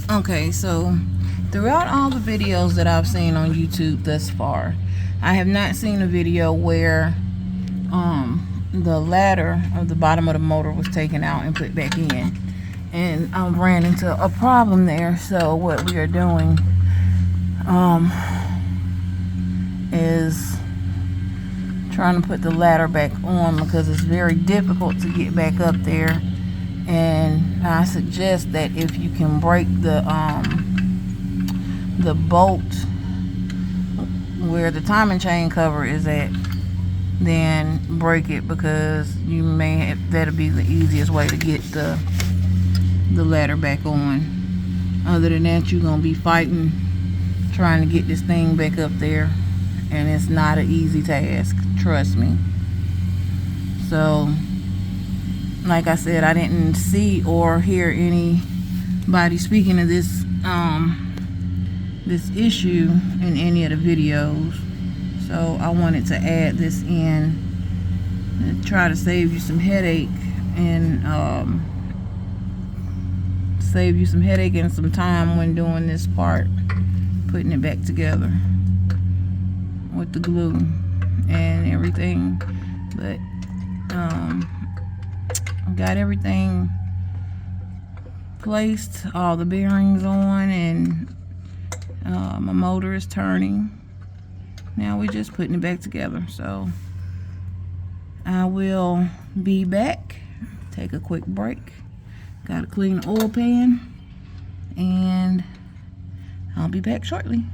Okay, so throughout all the videos that I've seen on YouTube thus far, I have not seen a video where the ladder of the bottom of the motor was taken out and put back in, and I ran into a problem there. So what we are doing is trying to put the ladder back on, because it's very difficult to get back up there. And I suggest that if you can break the bolt where the timing chain cover is at, then break it, because you may have, that'll be the easiest way to get the ladder back on. Other than that, you're gonna be fighting trying to get this thing back up there, and it's not an easy task, trust me. So like I said, I didn't see or hear anybody speaking of this this issue in any of the videos, so I wanted to add this in and try to save you some headache, and some time when doing this part, putting it back together with the glue and everything. But got everything placed, all the bearings on, and my motor is turning. Now we're just putting it back together. So I will be back. Take a quick break. Got a clean oil pan, and I'll be back shortly.